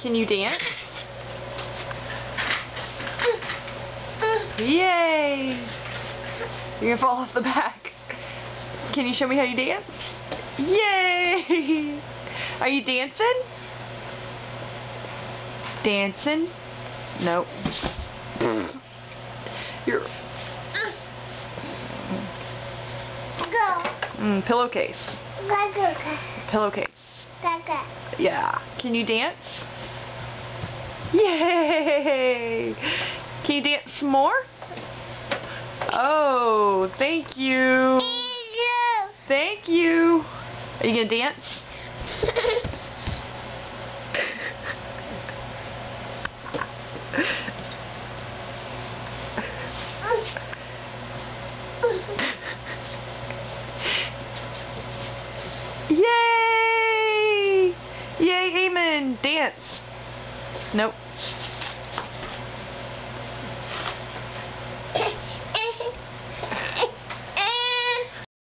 Can you dance? Yay! You're gonna fall off the back. Can you show me how you dance? Yay! Are you dancing? Dancing? Nope. You're... Go. Pillowcase. Pillowcase. Yeah. Can you dance? Yay! Can you dance some more? Oh, thank you. Thank you. Are you gonna dance? Yay! Yay, Eamon! Dance! Nope.